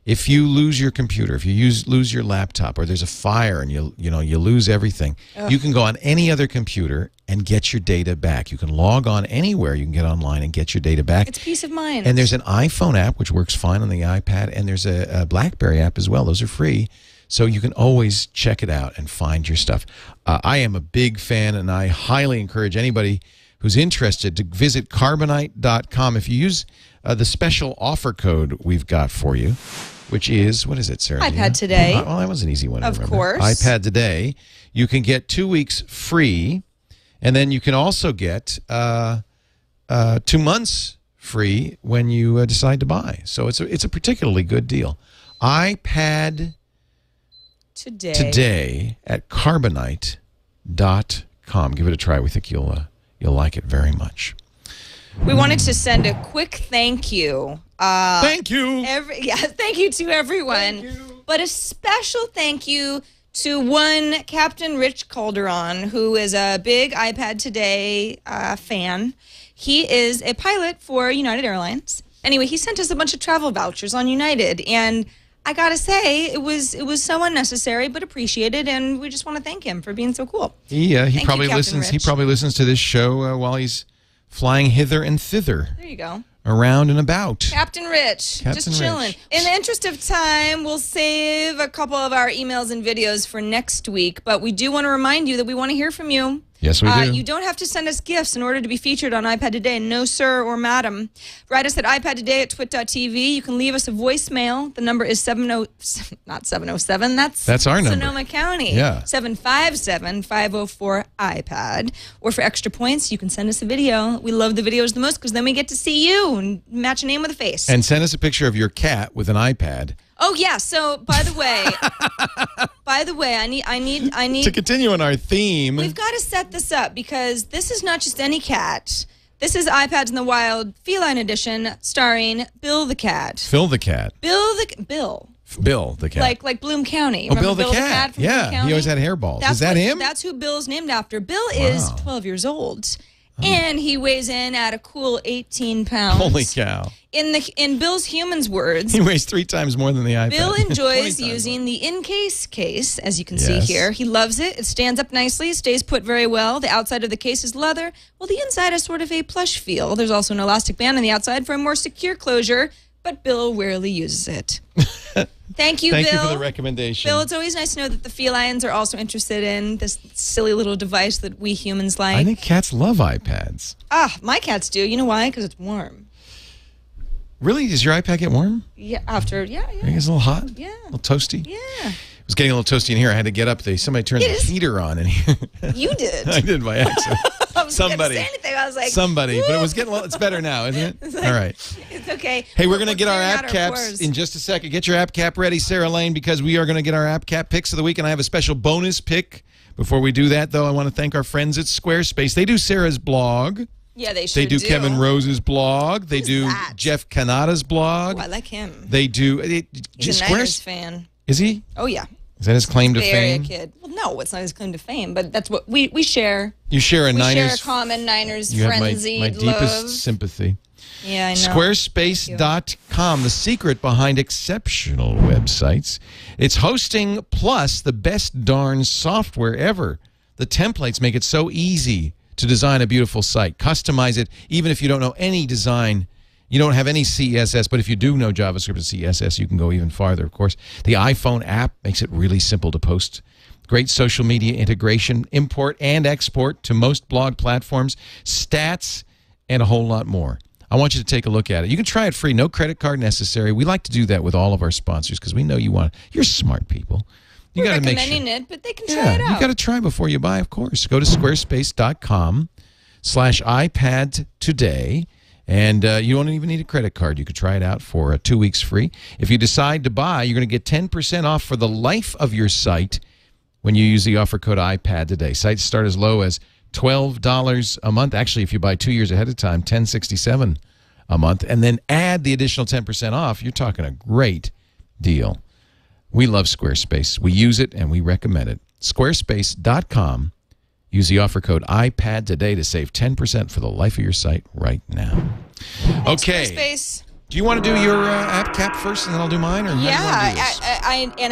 If you lose your computer, if you lose your laptop, or there's a fire and you lose everything, you can go on any other computer and get your data back. You can log on anywhere. You can get online and get your data back. It's peace of mind. And there's an iPhone app which works fine on the iPad, and there's a BlackBerry app as well. Those are free, so you can always check it out and find your stuff. I am a big fan, and I highly encourage anybody who's interested to visit Carbonite.com. If you use the special offer code we've got for you, which is, what is it, Sarah? iPad Today. Well, that was an easy one to remember. Of course. iPad Today. You can get 2 weeks free, and then you can also get 2 months free when you decide to buy. So it's a particularly good deal. iPad Today at Carbonite.com. Give it a try. We think you'll like it very much. We wanted to send a quick thank you. Thank you. Thank you to everyone. But a special thank you to one Captain Rich Calderon, who is a big iPad Today fan. He is a pilot for United Airlines. Anyway, he sent us a bunch of travel vouchers on United, and I gotta say, it was so unnecessary but appreciated, and we just want to thank him for being so cool. He probably listens. He probably listens to this show while he's flying hither and thither. There you go. Around and about. Captain Rich, just chilling. In the interest of time, we'll save a couple of our emails and videos for next week, but we do want to remind you that we want to hear from you. Yes, we do. You don't have to send us gifts in order to be featured on iPad Today. No, sir or madam. Write us at ipadtoday@twit.tv. You can leave us a voicemail. The number is not 707. That's our number. Sonoma County. Yeah. 757-504-iPad. Or for extra points, you can send us a video. We love the videos the most because then we get to see you and match a name with a face. And send us a picture of your cat with an iPad. Oh yeah. So by the way, I need To continue on our theme. We've got to set this up because this is not just any cat. This is iPads in the Wild Feline Edition, starring Bill the cat. Phil the cat. Bill the cat. Like Bloom County. Oh, Remember Bill the cat. from Yeah, Bloom County? he always had hairballs. Is that him? That's who Bill's named after. Bill is 12 years old, and he weighs in at a cool 18 pounds. Holy cow. In Bill's Humans words, He weighs 3 times more than the iPad. Bill 20 enjoys times using more. the in-case case, as you can see Yes. here. He loves it. It stands up nicely, stays put very well. The outside of the case is leather, while the inside is sort of a plush feel. There's also an elastic band on the outside for a more secure closure, but Bill rarely uses it. Thank you, Bill. Thank you for the recommendation. Bill, it's always nice to know that the felines are also interested in this silly little device that we humans like. I think cats love iPads. My cats do. You know why? Because it's warm. Really? Does your iPad get warm? Yeah, I think it's a little hot? Yeah. A little toasty? Yeah. It was getting a little toasty in here. I had to get up. Somebody turned the heater on in here. You did. I did by accident. I was Somebody. Gonna say anything. I was like, Somebody. But it was "Woo." getting a little, it's better now, isn't it? Like, All right. It's okay. Hey, we're going to We're get our clearing app out caps pores. in just a second. Get your app cap ready, Sarah Lane, because we are going to get our app cap picks of the week, and I have a special bonus pick. Before we do that, though, I want to thank our friends at Squarespace. They do Sarah's blog. Yeah, they should They do Kevin Rose's blog. They Who's do that? Jeff Canada's blog. Oh, I like him. They do. He's a Niners fan. Is he? Oh, yeah. Is that his claim to Bay Area fame? kid. Well, no, it's not his claim to fame, but that's what we share. You share a We Niners. share a common Niners You have frenzied my deepest love. sympathy. Yeah, I know. Squarespace.com, the secret behind exceptional websites. It's hosting plus the best darn software ever. The templates make it so easy to design a beautiful site. Customize it, even if you don't know any design. You don't have any CSS, but if you do know JavaScript and CSS, you can go even farther, of course. The iPhone app makes it really simple to post. Great social media integration, import and export to most blog platforms, stats, and a whole lot more. I want you to take a look at it. You can try it free, no credit card necessary. We like to do that with all of our sponsors because we know you want it. You're smart people. You We're got to make recommending sure. it, but they can try it out. You got to try before you buy, of course. Go to squarespace.com/ipadtoday. And you don't even need a credit card. You could try it out for 2 weeks free. If you decide to buy, you're going to get 10% off for the life of your site when you use the offer code iPadtoday. Sites start as low as $12 a month. Actually, if you buy 2 years ahead of time, $10.67 a month. And then add the additional 10% off. You're talking a great deal. We love Squarespace. We use it, and we recommend it. Squarespace.com. Use the offer code iPadtoday to save 10% for the life of your site right now. Okay. Squarespace. Do you want to do your app cap first, and then I'll do mine? Or how do you want to do this?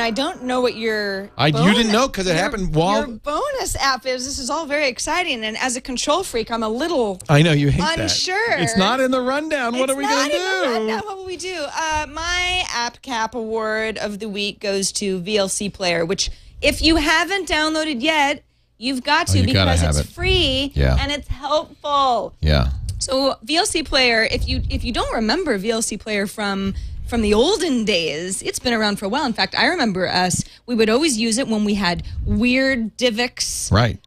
I don't know what your You didn't know because it happened while... your bonus app is. This is all very exciting, and as a control freak, I'm a little I know, you hate unsure. that. It's not in the rundown. What are we going to do? What will we do? My app cap award of the week goes to VLC Player, which if you haven't downloaded yet, you've got to you gotta because have it's it. free and it's helpful. Yeah. So VLC Player, if you don't remember VLC Player from the olden days, it's been around for a while. In fact, I remember we would always use it when we had weird DivX. Right.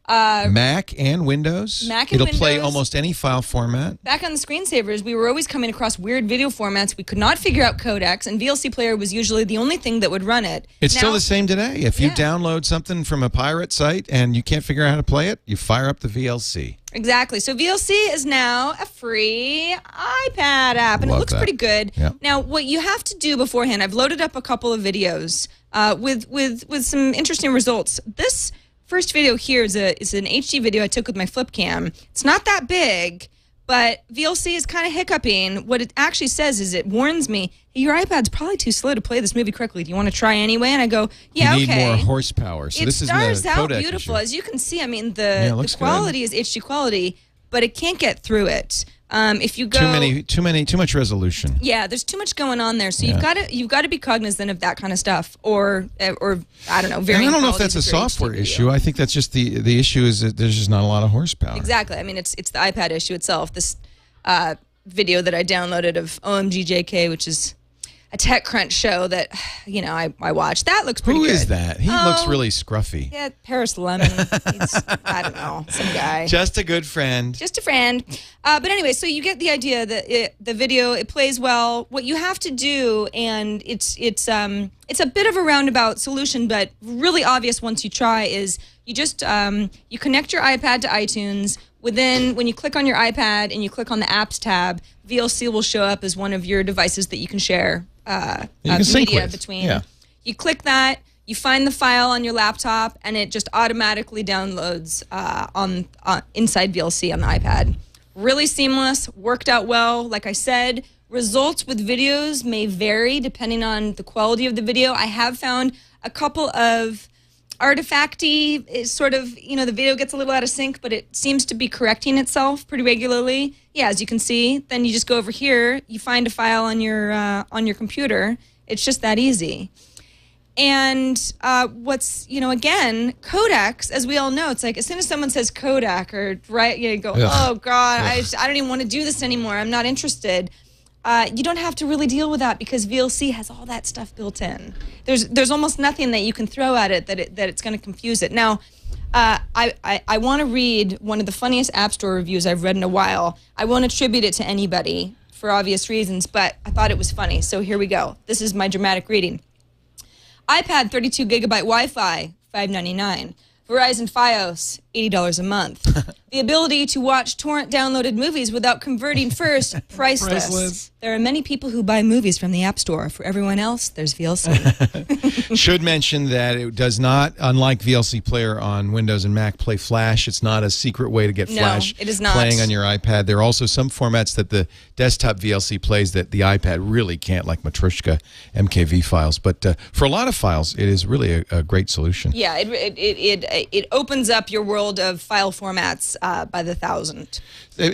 Mac and Windows. Mac and It'll play Windows. almost any file format. Back on the screensavers, we were always coming across weird video formats. We could not figure out codecs, and VLC Player was usually the only thing that would run it. It's Now- still the same today. If you Yeah. download something from a pirate site and you can't figure out how to play it, you fire up the VLC. Exactly. So VLC is now a free iPad app, and Love it looks that. pretty good. Yep. Now, what you have to do beforehand, I've loaded up a couple of videos with some interesting results. This first video here is an HD video I took with my flip cam. It's not that big, but VLC is kind of hiccuping. What it actually says is it warns me, hey, your iPad's probably too slow to play this movie correctly. Do you want to try anyway? And I go, yeah, You need okay. more horsepower. So It this isn't a starts out codec beautiful, issue. as you can see. I mean, it the looks quality is HD quality, but it can't get through it. If you go Too much resolution. yeah, there's too much going on there, so Yeah. you've got to be cognizant of that kind of stuff, or I don't know. And Varying I don't know if qualities that's a of your HD software video. issue. I think that's just the issue is that there's just not a lot of horsepower. Exactly. I mean, it's the iPad issue itself. This video that I downloaded of OMGJK, which is TechCrunch show that, I watched. That looks pretty good. Who is that? He looks really scruffy. Yeah, Paris Lemon. I don't know, some guy. Just a good friend. Just a friend. But anyway, so you get the idea that the video, it plays well. What you have to do, and it's a bit of a roundabout solution, but really obvious once you try, is you just you connect your iPad to iTunes. When you click on your iPad and you click on the Apps tab, VLC will show up as one of your devices that you can share media between. Yeah. You click that, you find the file on your laptop, and it just automatically downloads inside VLC on the iPad. Really seamless, worked out well. Like I said, results with videos may vary depending on the quality of the video. I have found a couple of artifacty is sort of, the video gets a little out of sync, but it seems to be correcting itself pretty regularly. Yeah, as you can see, then you just go over here, you find a file on your computer. It's just that easy. And again, codecs, as we all know, it's like as soon as someone says codec you go, oh God, I don't even want to do this anymore. I'm not interested. You don't have to really deal with that because VLC has all that stuff built in. There's almost nothing that you can throw at it that it's going to confuse it. Now, I want to read one of the funniest App Store reviews I've read in a while. I won't attribute it to anybody for obvious reasons, but I thought it was funny. So here we go. This is my dramatic reading. iPad 32 gigabyte Wi-Fi, $5.99. Verizon Fios, $80 a month. The ability to watch torrent downloaded movies without converting first, priceless. There are many people who buy movies from the App Store. For everyone else, there's VLC. Should mention that it does not, unlike VLC Player on Windows and Mac, play Flash. It's not a secret way to get Flash it is not. Playing on your iPad. There are also some formats that the desktop VLC plays that the iPad really can't, like Matryoshka MKV files. But for a lot of files, it is really a great solution. Yeah, it opens up your world of file formats by the thousand.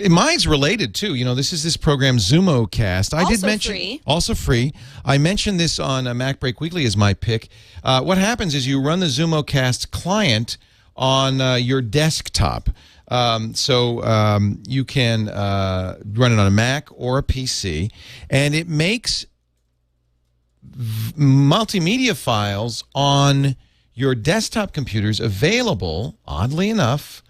Mine's related too. This is this program ZumoCast. I did mention free. Also free. I mentioned this on Mac Break Weekly as my pick. What happens is you run the ZumoCast client on your desktop. You can run it on a Mac or a PC, and it makes multimedia files on your desktop computers available, oddly enough,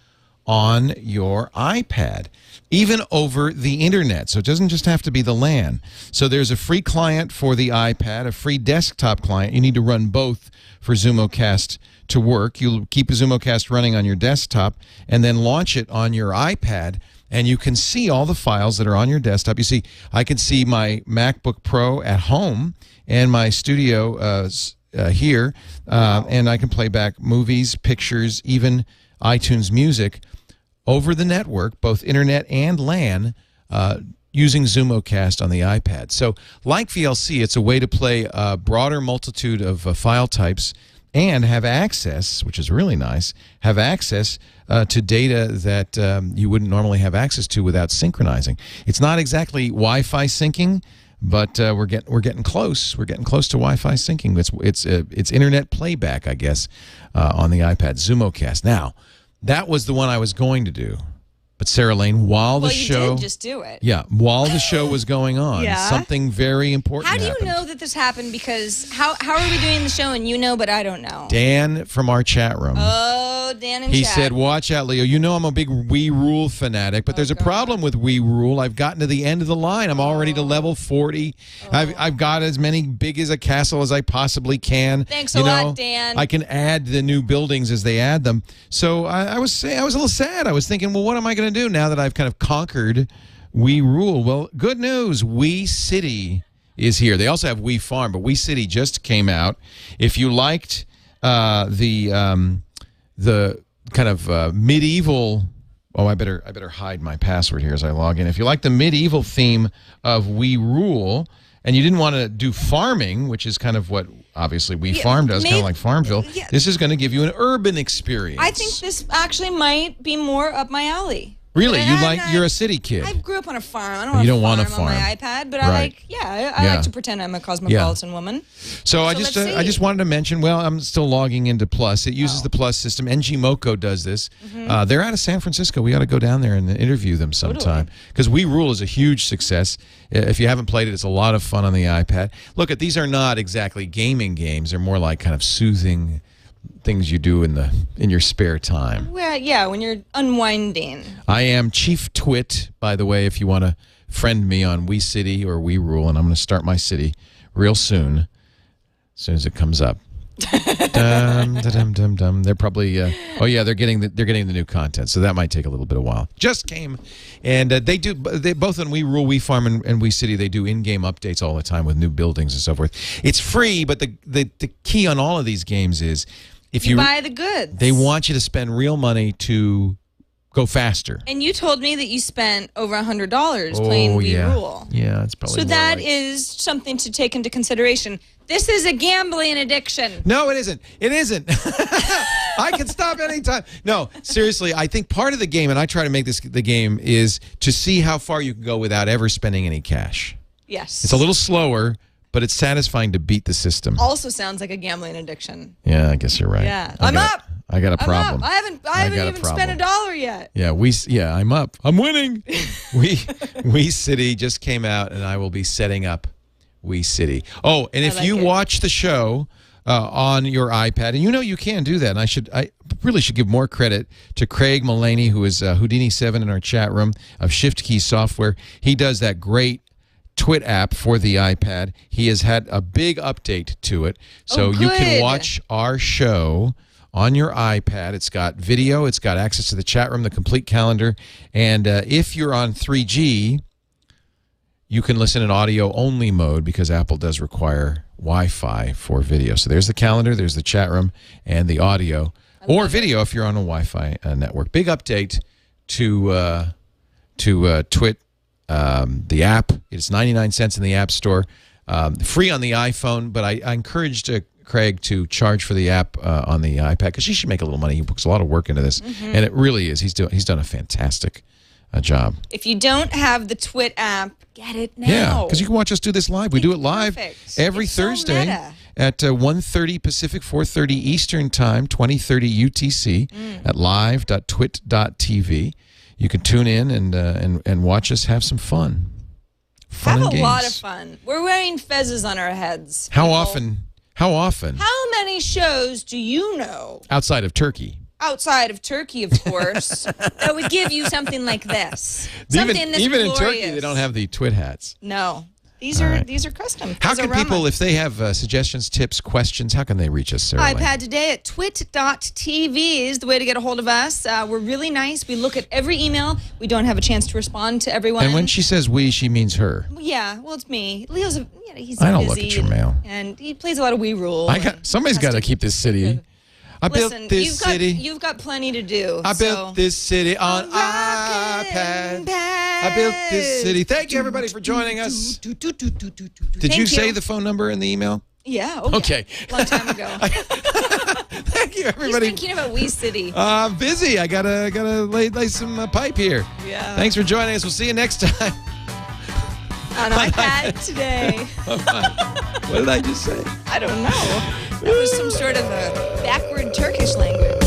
on your iPad, even over the internet. So it doesn't just have to be the LAN. So there's a free client for the iPad, a free desktop client. You need to run both for ZumoCast to work. You'll keep a ZumoCast running on your desktop and then launch it on your iPad, and you can see all the files that are on your desktop. You see, I can see my MacBook Pro at home and my studio here, and I can play back movies, pictures, even iTunes Music over the network, both internet and LAN, using ZumoCast on the iPad. So like VLC, it's a way to play a broader multitude of file types and have access, which is really nice, have access to data that you wouldn't normally have access to without synchronizing. It's not exactly Wi-Fi syncing, but we're getting close. We're getting close to Wi-Fi syncing. It's internet playback, I guess, on the iPad. ZumoCast. Now, that was the one I was going to do, but Sarah Lane, while the show, you did just do it. Yeah, while the show was going on, something very important happened. How do you know that this happened? Because how are we doing the show and you know, but I don't know? Dan from our chat room. Oh, Dan in He chat. said, watch out, Leo. You know I'm a big We Rule fanatic, but there's a problem with We Rule. I've gotten to the end of the line. I'm already to level 40. I've got as many big as a castle as I possibly can. Thanks a lot, Dan. I can add the new buildings as they add them. So I was a little sad. I was thinking, well, what am I going to do now that I've kind of conquered We Rule? Well, good news. We City is here. They also have We Farm, but We City just came out. If you liked the kind of medieval, I better hide my password here as I log in. If you like the medieval theme of We Rule, and you didn't want to do farming, which is kind of what obviously We Farm does, kind of like Farmville, this is going to give you an urban experience. I think this actually might be more up my alley. Really? But You're a city kid. I grew up on a farm. I You don't want want a a farm on my iPad, but I like to pretend I'm a cosmopolitan woman. So I just wanted to mention, well, I'm still logging into Plus. It uses the Plus system. NGMoco does this. They're out of San Francisco. We got to go down there and interview them sometime. Because We Rule is a huge success. If you haven't played it, it's a lot of fun on the iPad. Look, these are not exactly gaming games. They're more like kind of soothing things you do in your spare time. Well, yeah, when you're unwinding. I am Chief Twit, by the way, if you want to friend me on We City or We Rule, and I'm going to start my city real soon, as soon as it comes up. They're probably they're getting the new content, so that might take a little bit of while. Just came, and they both on We Rule, We Farm, and We City. They do in-game updates all the time with new buildings and so forth. It's free, but the key on all of these games is if you buy the goods, they want you to spend real money to go faster. And you told me that you spent over $100 playing We Rule. Yeah, it's probably so that is something to take into consideration. This is a gambling addiction. No, it isn't. It isn't. I can stop anytime. No, seriously, I think part of the game, and I try to make this the game, is to see how far you can go without ever spending any cash. Yes. It's a little slower, but it's satisfying to beat the system. Also sounds like a gambling addiction. Yeah, I guess you're right. Yeah. I'm up. I got a problem. I haven't even spent $1 yet. Yeah, I'm up. I'm winning. We City just came out, and I will be setting up We City. Oh, and if you watch the show on your iPad, and you can do that, and I really should give more credit to Craig Mullaney, who is Houdini7 in our chat room of Shift Key Software. He does that great Twit app for the iPad. He has had a big update to it, so you can watch our show on your iPad. It's got video, it's got access to the chat room, the complete calendar, and if you're on 3G, you can listen in audio-only mode because Apple does require Wi-Fi for video. So there's the calendar, there's the chat room, and the audio, or video if you're on a Wi-Fi network. Big update to Twit, the app. It's 99 cents in the App Store, free on the iPhone, but I encouraged Craig to charge for the app on the iPad because he should make a little money. He puts a lot of work into this, and it really is. He's done a fantastic job. If you don't have the Twit app, get it now. Yeah, because you can watch us do this live. We do it live every Thursday at 1:30 Pacific, 4:30 Eastern Time, 20:30 UTC at live.twit.tv. You can tune in and watch us have some fun. Have a lot of fun. We're wearing fezzes on our heads. How often? How many shows do you know? Outside of Turkey, of course, that would give you something like this. Something this even glorious. In Turkey, they don't have the Twit hats. No. These are custom. How can people, if they have suggestions, tips, questions, how can they reach us, Sarah? iPad Today at twit.tv is the way to get a hold of us. We're really nice. We look at every email. We don't have a chance to respond to everyone. And when she says we, she means her. Yeah, well, it's me. Leo's, he's busy. I don't look at your mail. And he plays a lot of We Rule. Somebody's got to keep this city. I built this city. You've got plenty to do. I built this city on iPad. I built this city. Thank you, everybody, for joining us. Did you say the phone number in the email? Yeah. Okay. Long time ago. Thank you, everybody. He's thinking about We City. I'm busy. I gotta lay some pipe here. Yeah. Thanks for joining us. We'll see you next time. On iPad Today. What did I just say? I don't know. That was some sort of a backward Turkish language.